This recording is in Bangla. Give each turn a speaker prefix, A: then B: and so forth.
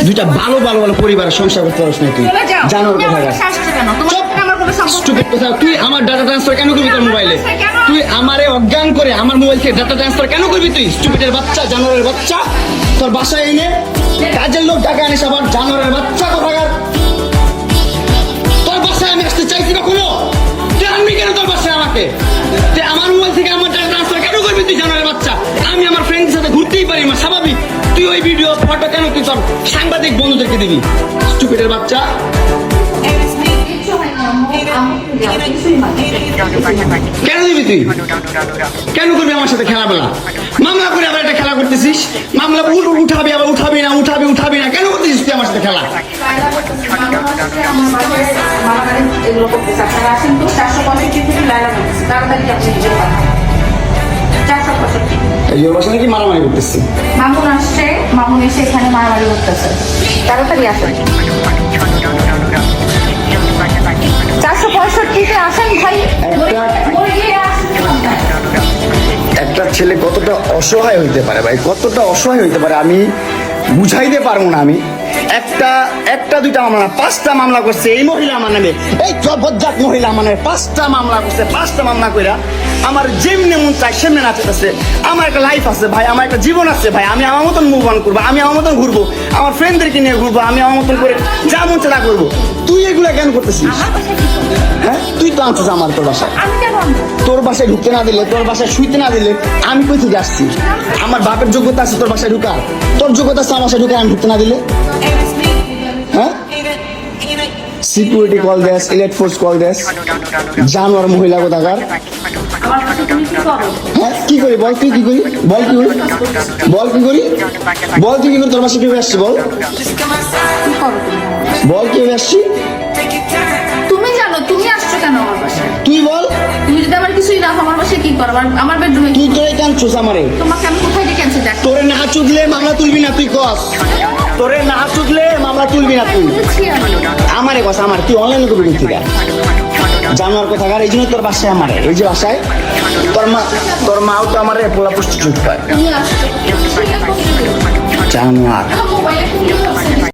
A: দুইটা ভালো ভালো ভালো পরিবারের সংসার করতে পারছ না তুই জানোর কথা তুই আমার ডাটা ট্রান্সফার কেন করবি তোর মোবাইলে তুই আমারে অজ্ঞান করে আমার মোবাইল থেকে ডাটা ট্রান্সফার কেন করবি তুই স্টুপিডের বাচ্চা জানোয়ারের বাচ্চা তোর বাসায় এনে কাজের লোক টাকা আনিস আবার জানোয়ারের বাচ্চা কোথাকার তোর বাসায় আমি আসতে চাইছি কখনো তুই আনবি কেন তোর বাসায় আমাকে তুই আমার মোবাইল থেকে আমার ডাটা ট্রান্সফার কেন করবি তুই জানোয়ারের বাচ্চা আমি আমার ফ্রেন্ডের সাথে ঘুরতেই পারি না স্বাভাবিক তুই ওই ভিডিও ফটো কেন তুই তোর সাংবাদিক বন্ধুদেরকে দিবি স্টুপিডের বাচ্চা কেন দিবি তুই কেন করবি আমার সাথে খেলাবেলা মামলা করে আবার একটা খেলা করতেছিস মামলা উঠাবি আবার উঠাবি না কেন করতেছিস তুই আমার সাথে খেলা এই বাসা নাকি মারামারি করতেছি
B: মামুন আসছে মামুন এসে এখানে মারামারি করতেছে তাড়াতাড়ি আসেন 465-তে আসেন ভাই
A: একটা ছেলে কতটা অসহায় হইতে পারে ভাই কতটা অসহায় হইতে পারে আমি বুঝাইতে পারবো না আমি একটা দুইটা মামলা না 5টা মামলা করছে এই মহিলা আমার নামে এই জবরদস্ত মহিলা আমার নামে 5টা মামলা করছে 5টা মামলা কইরা আমার যেমনি মন চাই সেমনি নাচতেছে আমার একটা লাইফ আছে ভাই আমার একটা জীবন আছে ভাই আমি আমার মতন মুভ অন করবো আমি আমার মতন ঘুরবো আমার ফ্রেন্ডদেরকে নিয়ে ঘুরবো আমি আমার মতন করে যা মন চাই তা করবো তুই এগুলা কেন করতেছিস হ্যাঁ তুই তো আনছিস আমার তোর বাসায় তোর বাসায় ঢুকতে না দিলে তোর বাসায় শুইতে না দিলে আমি কই থেকে আসছি আমার বাপের যোগ্যতা আছে তোর বাসায় ঢুকার তোর যোগ্যতা আছে আমার বাসায় ঢুকে আমি ঢুকতে না দিলে হ্যাঁ সিকিউরিটি কল দেস ইলেট ফোর্স কল দেস জানোয়ার মহিলা কোথাকার হ্যাঁ কি করি বল তুই কি করি বল কি করি বল কি করি বল তুই কি করে তোর বাসায় কিভাবে আসছি বল বল কিভাবে আসছি
B: তুমি জানো তুমি আসছো কেন আমার বাসায়
A: তুই বল
B: তুমি যদি আমার কিছুই না আমার বাসায় কি করো আমার বেডরুমে
A: তুই তোরে কাঁদছিস আমারে
B: তোমাকে আমি কোথায় ডেকে আনছি দেখ
A: তোরে না চুদলে মামলা তুলবি না তুই কস তোরে না চুদলে মামলা তুলবি না তুই আমারে কস আমার তুই অনলাইনে করবি থেকে জানোয়ার কোথাকার এই জন্য তোর বাসায় আমারে এই যে বাসায় তোর মাও তো আমারে পোলা পুষ্টি চুপ পায়
B: তুমি আসছো
A: জানোয়ার